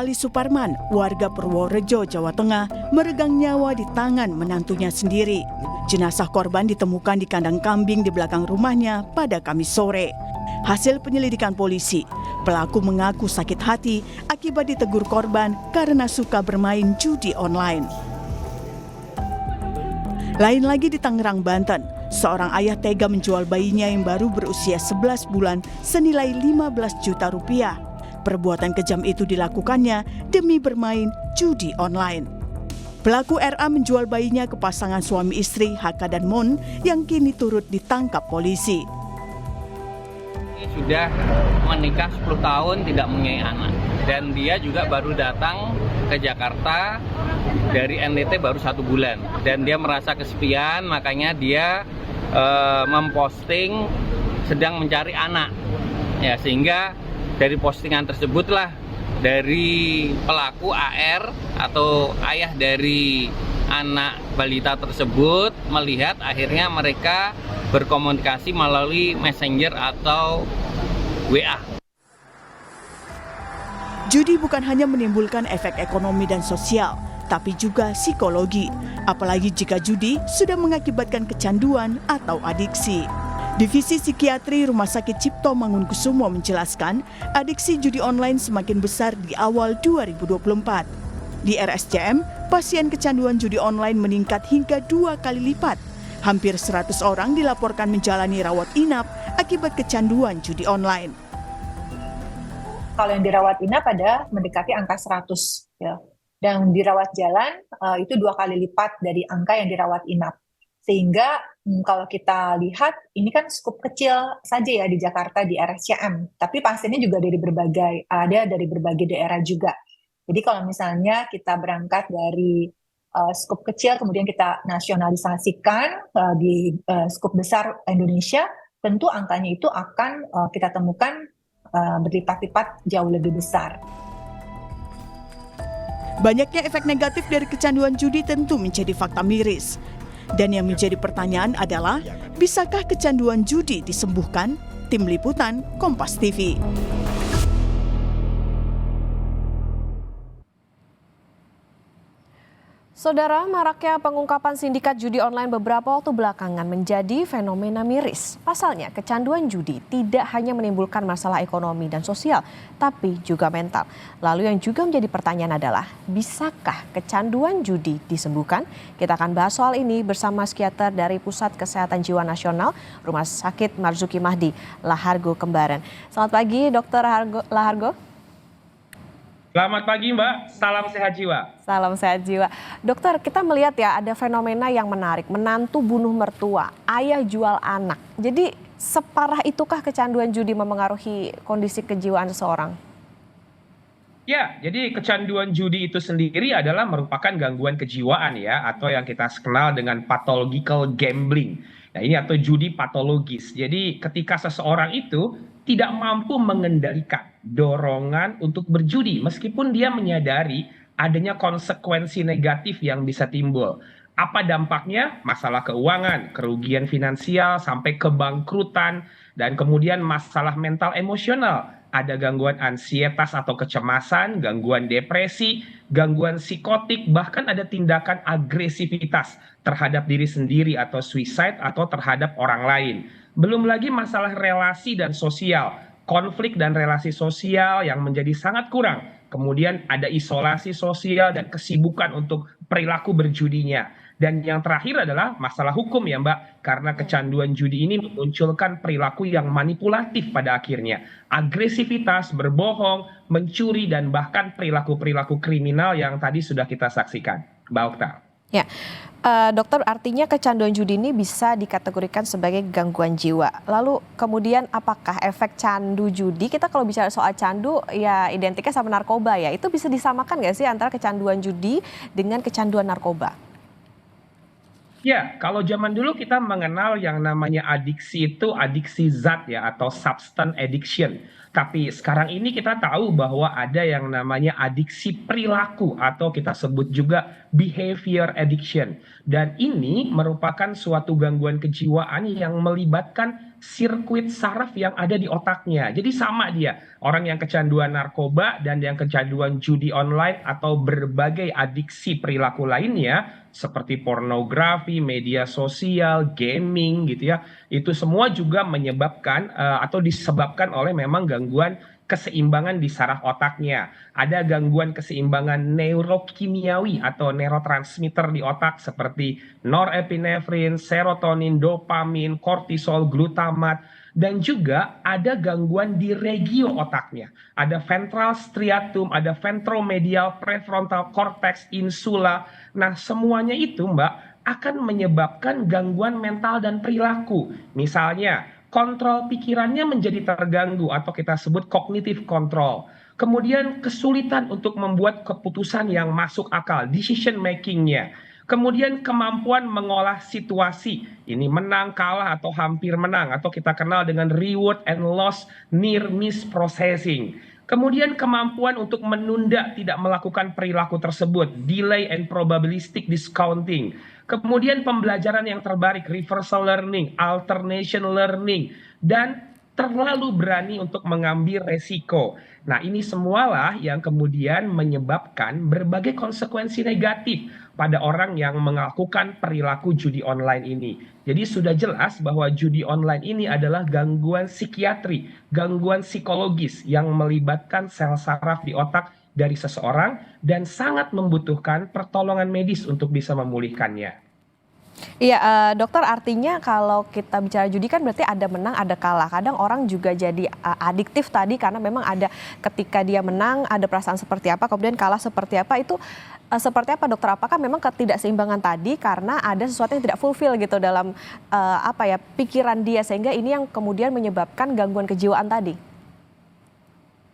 Ali Suparman, warga Purworejo, Jawa Tengah, meregang nyawa di tangan menantunya sendiri. Jenazah korban ditemukan di kandang kambing di belakang rumahnya pada Kamis sore. Hasil penyelidikan polisi, pelaku mengaku sakit hati akibat ditegur korban karena suka bermain judi online. Lain lagi di Tangerang, Banten, seorang ayah tega menjual bayinya yang baru berusia 11 bulan senilai 15 juta rupiah. Perbuatan kejam itu dilakukannya demi bermain judi online. Pelaku RA menjual bayinya ke pasangan suami istri HK dan Mon yang kini turut ditangkap polisi. Sudah menikah 10 tahun tidak mempunyai anak. Dan dia juga baru datang ke Jakarta dari NTT baru 1 bulan. Dan dia merasa kesepian, makanya dia memposting sedang mencari anak. Ya, sehingga dari postingan tersebutlah dari pelaku AR atau ayah dari anak balita tersebut melihat, akhirnya mereka berkomunikasi melalui Messenger atau WA. Judi bukan hanya menimbulkan efek ekonomi dan sosial, tapi juga psikologi. Apalagi jika judi sudah mengakibatkan kecanduan atau adiksi. Divisi Psikiatri Rumah Sakit Cipto Mangunkusumo menjelaskan, adiksi judi online semakin besar di awal 2024. Di RSCM, pasien kecanduan judi online meningkat hingga 2 kali lipat. Hampir 100 orang dilaporkan menjalani rawat inap akibat kecanduan judi online. Kalau yang dirawat inap ada mendekati angka 100, ya. Dan dirawat jalan itu 2 kali lipat dari angka yang dirawat inap. Sehingga kalau kita lihat, ini kan skup kecil saja ya di Jakarta di RSCM, tapi pasiennya juga dari berbagai daerah juga. Jadi kalau misalnya kita berangkat dari skup kecil, kemudian kita nasionalisasikan di skup besar Indonesia, tentu angkanya itu akan kita temukan berlipat-lipat jauh lebih besar. Banyaknya efek negatif dari kecanduan judi tentu menjadi fakta miris. Dan yang menjadi pertanyaan adalah, bisakah kecanduan judi disembuhkan? Tim Liputan, Kompas TV. Saudara, maraknya pengungkapan sindikat judi online beberapa waktu belakangan menjadi fenomena miris. Pasalnya, kecanduan judi tidak hanya menimbulkan masalah ekonomi dan sosial, tapi juga mental. Lalu yang juga menjadi pertanyaan adalah, bisakah kecanduan judi disembuhkan? Kita akan bahas soal ini bersama psikiater dari Pusat Kesehatan Jiwa Nasional, Rumah Sakit Marzuki Mahdi, Lahargo, Kembaran. Selamat pagi, Dr. Lahargo. Selamat pagi Mbak, salam sehat jiwa. Salam sehat jiwa. Dokter, kita melihat ya ada fenomena yang menarik, menantu bunuh mertua, ayah jual anak. Jadi separah itukah kecanduan judi memengaruhi kondisi kejiwaan seseorang? Ya, jadi kecanduan judi itu sendiri adalah merupakan gangguan kejiwaan ya, atau yang kita kenal dengan pathological gambling. Nah ini atau judi patologis. Jadi ketika seseorang itu tidak mampu mengendalikan dorongan untuk berjudi, meskipun dia menyadari adanya konsekuensi negatif yang bisa timbul. Apa dampaknya? Masalah keuangan, kerugian finansial, sampai kebangkrutan, dan kemudian masalah mental emosional. Ada gangguan ansietas atau kecemasan, gangguan depresi, gangguan psikotik, bahkan ada tindakan agresivitas terhadap diri sendiri atau suicide atau terhadap orang lain. Belum lagi masalah relasi dan sosial, konflik dan relasi sosial yang menjadi sangat kurang. Kemudian ada isolasi sosial dan kesibukan untuk perilaku berjudinya. Dan yang terakhir adalah masalah hukum ya Mbak, karena kecanduan judi ini memunculkan perilaku yang manipulatif pada akhirnya. Agresivitas, berbohong, mencuri, dan bahkan perilaku-perilaku kriminal yang tadi sudah kita saksikan. Mbak Okta. Ya, dokter, artinya kecanduan judi ini bisa dikategorikan sebagai gangguan jiwa. Lalu kemudian apakah efek candu judi, kita kalau bicara soal candu ya identiknya sama narkoba ya, itu bisa disamakan nggak sih antara kecanduan judi dengan kecanduan narkoba? Ya, kalau zaman dulu kita mengenal yang namanya adiksi itu adiksi zat ya atau substance addiction. Tapi sekarang ini kita tahu bahwa ada yang namanya adiksi perilaku atau kita sebut juga behavior addiction. Dan ini merupakan suatu gangguan kejiwaan yang melibatkan sirkuit saraf yang ada di otaknya. Jadi sama dia, orang yang kecanduan narkoba dan yang kecanduan judi online atau berbagai adiksi perilaku lainnya seperti pornografi, media sosial, gaming gitu ya. Itu semua juga menyebabkan atau disebabkan oleh memang gangguan keseimbangan di saraf otaknya. Ada gangguan keseimbangan neurokimiawi atau neurotransmitter di otak seperti norepinefrin, serotonin, dopamin, kortisol, glutamat, dan juga ada gangguan di regio otaknya. Ada ventral striatum, ada ventromedial, prefrontal cortex, insula. Nah, semuanya itu, Mbak, akan menyebabkan gangguan mental dan perilaku. Misalnya, kontrol pikirannya menjadi terganggu atau kita sebut cognitive control. Kemudian kesulitan untuk membuat keputusan yang masuk akal, decision makingnya. Kemudian kemampuan mengolah situasi, ini menang, kalah, atau hampir menang, atau kita kenal dengan reward and loss near miss processing. Kemudian kemampuan untuk menunda tidak melakukan perilaku tersebut, delay and probabilistic discounting. Kemudian pembelajaran yang terbaik, reversal learning, alternation learning, dan terlalu berani untuk mengambil resiko. Nah, ini semualah yang kemudian menyebabkan berbagai konsekuensi negatif pada orang yang melakukan perilaku judi online ini. Jadi sudah jelas bahwa judi online ini adalah gangguan psikiatri, gangguan psikologis yang melibatkan sel saraf di otak dari seseorang dan sangat membutuhkan pertolongan medis untuk bisa memulihkannya. Iya, dokter, artinya kalau kita bicara judi kan berarti ada menang, ada kalah. Kadang orang juga jadi adiktif tadi karena memang ada ketika dia menang ada perasaan seperti apa, kemudian kalah seperti apa. Itu seperti apa, dokter? Apakah memang ketidakseimbangan tadi karena ada sesuatu yang tidak fulfill gitu dalam pikiran dia, sehingga ini yang kemudian menyebabkan gangguan kejiwaan tadi?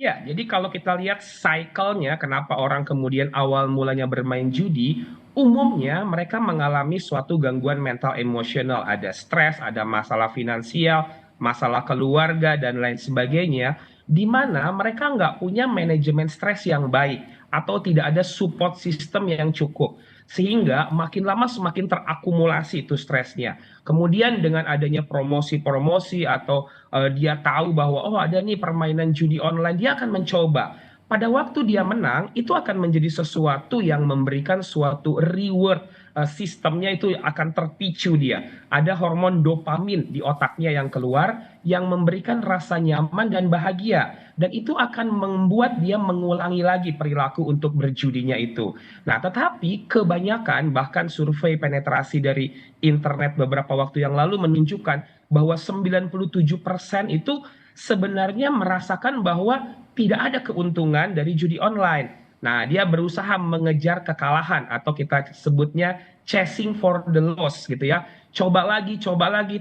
Ya, jadi kalau kita lihat cycle-nya, kenapa orang kemudian awal mulanya bermain judi, umumnya mereka mengalami suatu gangguan mental emosional. Ada stres, ada masalah finansial, masalah keluarga, dan lain sebagainya, di mana mereka nggak punya manajemen stres yang baik, atau tidak ada support system yang cukup. Sehingga makin lama semakin terakumulasi itu stresnya. Kemudian dengan adanya promosi-promosi atau dia tahu bahwa oh ada nih permainan judi online, dia akan mencoba. Pada waktu dia menang, itu akan menjadi sesuatu yang memberikan suatu reward, sistemnya itu akan terpicu dia. Ada hormon dopamin di otaknya yang keluar yang memberikan rasa nyaman dan bahagia. Dan itu akan membuat dia mengulangi lagi perilaku untuk berjudinya itu. Nah, tetapi kebanyakan bahkan survei penetrasi dari internet beberapa waktu yang lalu menunjukkan bahwa 97% itu sebenarnya merasakan bahwa tidak ada keuntungan dari judi online. Nah, dia berusaha mengejar kekalahan atau kita sebutnya chasing for the loss gitu ya. Coba lagi,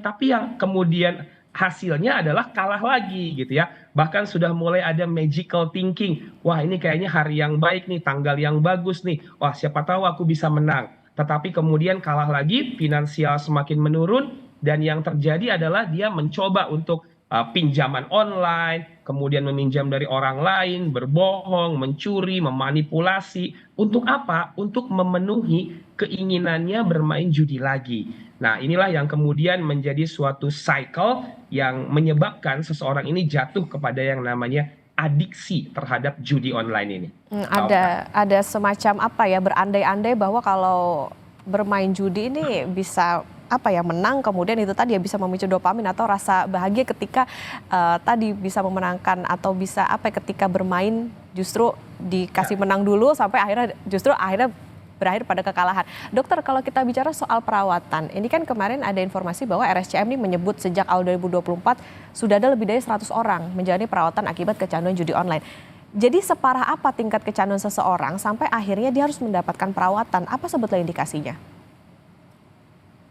tapi yang kemudian hasilnya adalah kalah lagi gitu ya. Bahkan sudah mulai ada magical thinking. Wah, ini kayaknya hari yang baik nih, tanggal yang bagus nih. Wah, siapa tahu aku bisa menang. Tetapi kemudian kalah lagi, finansial semakin menurun, dan yang terjadi adalah dia mencoba untuk pinjaman online, kemudian meminjam dari orang lain, berbohong, mencuri, memanipulasi. Untuk apa? Untuk memenuhi keinginannya bermain judi lagi. Nah, inilah yang kemudian menjadi suatu cycle yang menyebabkan seseorang ini jatuh kepada yang namanya adiksi terhadap judi online ini. Ada semacam berandai-andai bahwa kalau bermain judi ini bisa menang, kemudian itu tadi ya bisa memicu dopamin atau rasa bahagia ketika tadi bisa memenangkan atau bisa ketika bermain justru dikasih menang dulu sampai akhirnya berakhir pada kekalahan. Dokter, kalau kita bicara soal perawatan, ini kan kemarin ada informasi bahwa RSCM ini menyebut sejak awal 2024 sudah ada lebih dari 100 orang menjalani perawatan akibat kecanduan judi online. Jadi separah apa tingkat kecanduan seseorang sampai akhirnya dia harus mendapatkan perawatan? Apa sebetulnya indikasinya?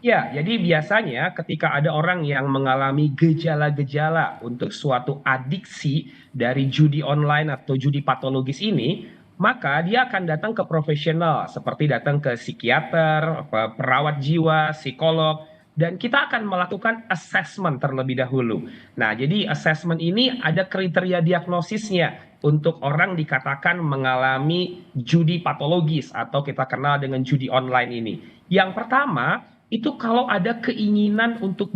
Ya, jadi biasanya ketika ada orang yang mengalami gejala-gejala untuk suatu adiksi dari judi online atau judi patologis ini, maka dia akan datang ke profesional seperti datang ke psikiater, perawat jiwa, psikolog, dan kita akan melakukan assessment terlebih dahulu. Nah, jadi assessment ini ada kriteria diagnosisnya untuk orang dikatakan mengalami judi patologis atau kita kenal dengan judi online ini. Yang pertama, itu kalau ada keinginan untuk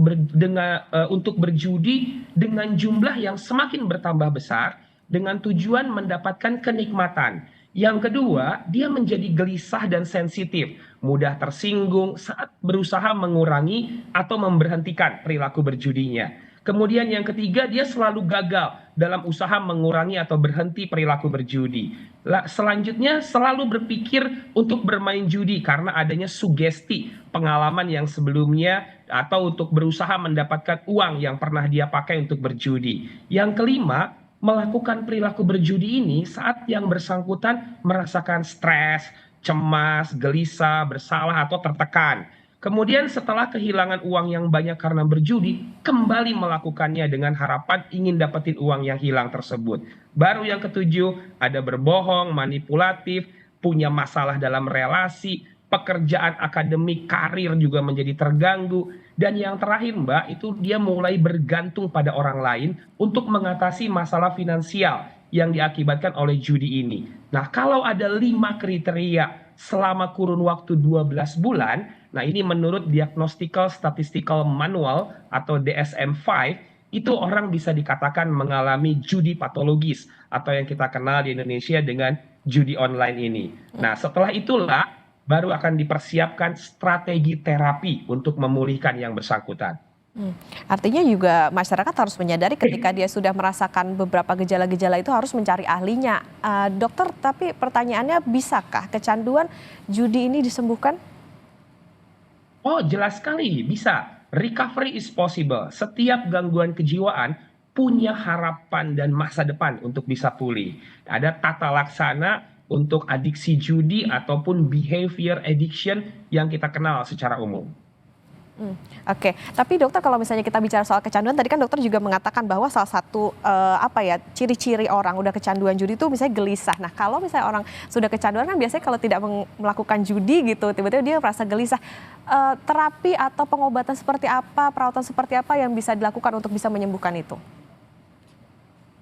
berjudi dengan jumlah yang semakin bertambah besar dengan tujuan mendapatkan kenikmatan. Yang kedua, dia menjadi gelisah dan sensitif, mudah tersinggung saat berusaha mengurangi atau memberhentikan perilaku berjudinya. Kemudian yang ketiga, dia selalu gagal dalam usaha mengurangi atau berhenti perilaku berjudi. Selanjutnya, selalu berpikir untuk bermain judi karena adanya sugesti pengalaman yang sebelumnya atau untuk berusaha mendapatkan uang yang pernah dia pakai untuk berjudi. Yang kelima, melakukan perilaku berjudi ini saat yang bersangkutan merasakan stres, cemas, gelisah, bersalah, atau tertekan. Kemudian setelah kehilangan uang yang banyak karena berjudi, kembali melakukannya dengan harapan ingin dapetin uang yang hilang tersebut. Baru yang ketujuh, ada berbohong, manipulatif, punya masalah dalam relasi, pekerjaan akademik, karir juga menjadi terganggu. Dan yang terakhir Mbak, itu dia mulai bergantung pada orang lain untuk mengatasi masalah finansial yang diakibatkan oleh judi ini. Nah, kalau ada 5 kriteria selama kurun waktu 12 bulan, nah ini menurut Diagnostical Statistical Manual atau DSM-5, itu orang bisa dikatakan mengalami judi patologis atau yang kita kenal di Indonesia dengan judi online ini. Nah, setelah itulah baru akan dipersiapkan strategi terapi untuk memulihkan yang bersangkutan. Artinya juga masyarakat harus menyadari ketika dia sudah merasakan beberapa gejala-gejala itu harus mencari ahlinya. Dokter, tapi pertanyaannya, bisakah kecanduan judi ini disembuhkan? Oh, jelas sekali bisa. Recovery is possible. Setiap gangguan kejiwaan punya harapan dan masa depan untuk bisa pulih. Ada tata laksana untuk adiksi judi ataupun behavior addiction yang kita kenal secara umum. Oke, tapi dokter, kalau misalnya kita bicara soal kecanduan, tadi kan dokter juga mengatakan bahwa salah satu ciri-ciri orang udah kecanduan judi itu misalnya gelisah. Nah, kalau misalnya orang sudah kecanduan kan biasanya kalau tidak melakukan judi gitu, tiba-tiba dia merasa gelisah. Terapi atau pengobatan seperti apa, perawatan seperti apa yang bisa dilakukan untuk bisa menyembuhkan itu?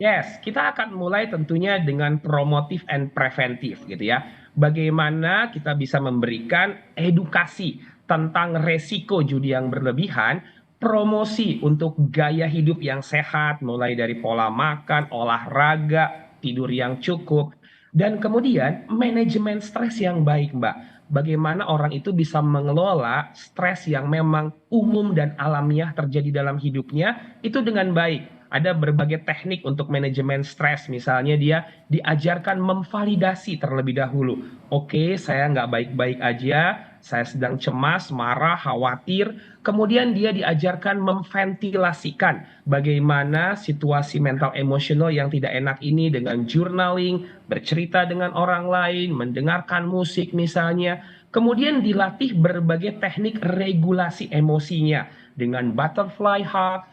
Yes, kita akan mulai tentunya dengan promotif and preventif gitu ya. Bagaimana kita bisa memberikan edukasi tentang resiko judi yang berlebihan, promosi untuk gaya hidup yang sehat, mulai dari pola makan, olahraga, tidur yang cukup, dan kemudian manajemen stres yang baik, Mbak. Bagaimana orang itu bisa mengelola stres yang memang umum dan alamiah terjadi dalam hidupnya itu dengan baik. Ada berbagai teknik untuk manajemen stres, misalnya dia diajarkan memvalidasi terlebih dahulu. Oke, saya nggak baik-baik aja, saya sedang cemas, marah, khawatir. Kemudian dia diajarkan memventilasikan bagaimana situasi mental emosional yang tidak enak ini dengan journaling, bercerita dengan orang lain, mendengarkan musik misalnya. Kemudian dilatih berbagai teknik regulasi emosinya dengan butterfly hug,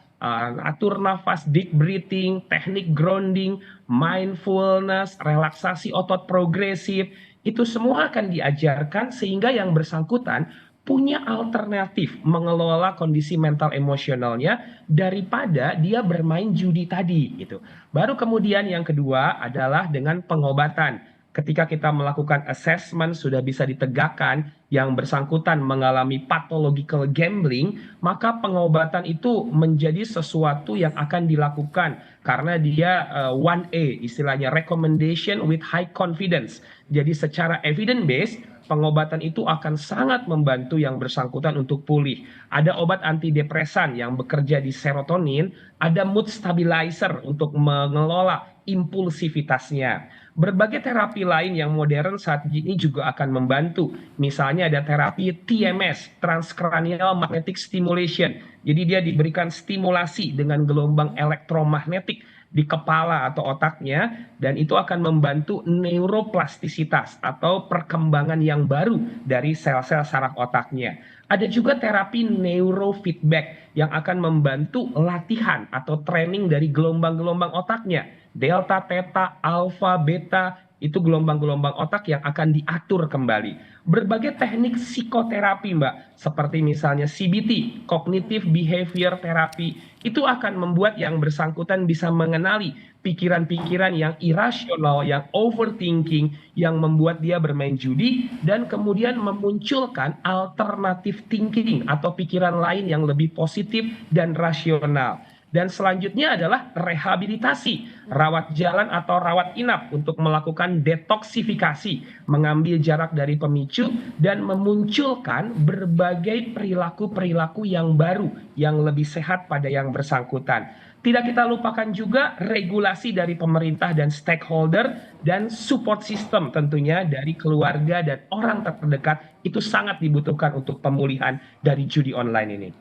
atur nafas, deep breathing, teknik grounding, mindfulness, relaksasi otot progresif, itu semua akan diajarkan sehingga yang bersangkutan punya alternatif mengelola kondisi mental emosionalnya daripada dia bermain judi tadi gitu. Baru kemudian yang kedua adalah dengan pengobatan. Ketika kita melakukan assessment sudah bisa ditegakkan yang bersangkutan mengalami pathological gambling, maka pengobatan itu menjadi sesuatu yang akan dilakukan karena dia 1A, istilahnya recommendation with high confidence. Jadi secara evidence based, pengobatan itu akan sangat membantu yang bersangkutan untuk pulih. Ada obat antidepresan yang bekerja di serotonin, ada mood stabilizer untuk mengelola impulsivitasnya. Berbagai terapi lain yang modern saat ini juga akan membantu. Misalnya ada terapi TMS, Transcranial Magnetic Stimulation. Jadi dia diberikan stimulasi dengan gelombang elektromagnetik di kepala atau otaknya, dan itu akan membantu neuroplastisitas atau perkembangan yang baru dari sel-sel saraf otaknya. Ada juga terapi neurofeedback yang akan membantu latihan atau training dari gelombang-gelombang otaknya. Delta, theta, alpha, beta, itu gelombang-gelombang otak yang akan diatur kembali. Berbagai teknik psikoterapi, Mbak, seperti misalnya CBT, Cognitive Behavior Therapy, itu akan membuat yang bersangkutan bisa mengenali pikiran-pikiran yang irasional, yang overthinking, yang membuat dia bermain judi, dan kemudian memunculkan alternative thinking atau pikiran lain yang lebih positif dan rasional. Dan selanjutnya adalah rehabilitasi, rawat jalan atau rawat inap untuk melakukan detoksifikasi, mengambil jarak dari pemicu dan memunculkan berbagai perilaku-perilaku yang baru, yang lebih sehat pada yang bersangkutan. Tidak kita lupakan juga regulasi dari pemerintah dan stakeholder dan support system tentunya dari keluarga dan orang terdekat itu sangat dibutuhkan untuk pemulihan dari judi online ini.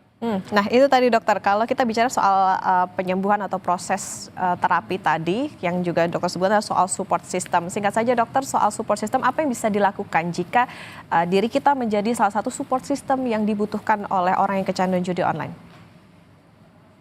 Nah itu tadi dokter, kalau kita bicara soal penyembuhan atau proses terapi tadi yang juga dokter sebutkan soal support system. Singkat saja dokter, soal support system apa yang bisa dilakukan jika diri kita menjadi salah satu support system yang dibutuhkan oleh orang yang kecanduan judi online?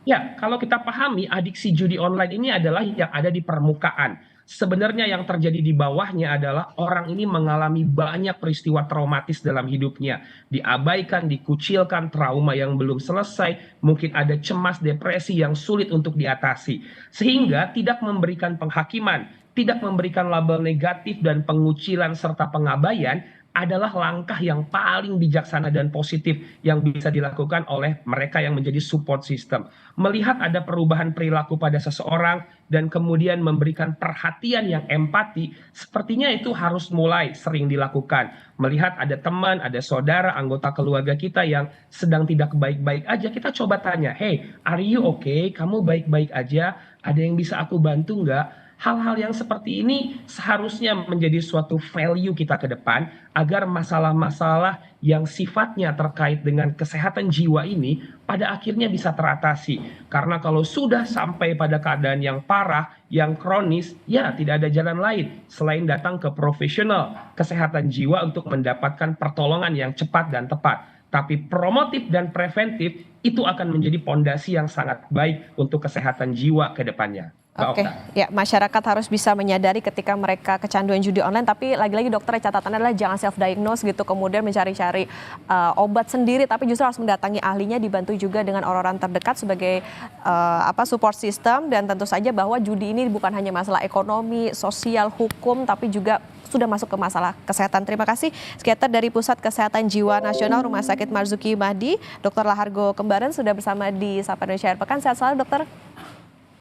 Ya, kalau kita pahami adiksi judi online ini adalah yang ada di permukaan. Sebenarnya yang terjadi di bawahnya adalah orang ini mengalami banyak peristiwa traumatis dalam hidupnya. Diabaikan, dikucilkan, trauma yang belum selesai, mungkin ada cemas, depresi yang sulit untuk diatasi. Sehingga tidak memberikan penghakiman, tidak memberikan label negatif dan pengucilan serta pengabaian adalah langkah yang paling bijaksana dan positif yang bisa dilakukan oleh mereka yang menjadi support system. Melihat ada perubahan perilaku pada seseorang dan kemudian memberikan perhatian yang empati, sepertinya itu harus mulai sering dilakukan. Melihat ada teman, ada saudara, anggota keluarga kita yang sedang tidak baik-baik aja, kita coba tanya, hey, are you okay? Kamu baik-baik aja? Ada yang bisa aku bantu nggak? Hal-hal yang seperti ini seharusnya menjadi suatu value kita ke depan agar masalah-masalah yang sifatnya terkait dengan kesehatan jiwa ini pada akhirnya bisa teratasi. Karena kalau sudah sampai pada keadaan yang parah, yang kronis, ya tidak ada jalan lain selain datang ke profesional kesehatan jiwa untuk mendapatkan pertolongan yang cepat dan tepat. Tapi promotif dan preventif itu akan menjadi pondasi yang sangat baik untuk kesehatan jiwa ke depannya. Oke, ya masyarakat harus bisa menyadari ketika mereka kecanduan judi online, tapi lagi-lagi dokter catatannya adalah jangan self-diagnose gitu, kemudian mencari-cari obat sendiri, tapi justru harus mendatangi ahlinya, dibantu juga dengan orang-orang terdekat sebagai support system, dan tentu saja bahwa judi ini bukan hanya masalah ekonomi, sosial, hukum, tapi juga sudah masuk ke masalah kesehatan. Terima kasih psikiater dari Pusat Kesehatan Jiwa Nasional Rumah Sakit Marzuki Mahdi, Dr. Lahargo Kembaran sudah bersama di Sapa Indonesia Akhir Pekan. Sehat selalu dokter.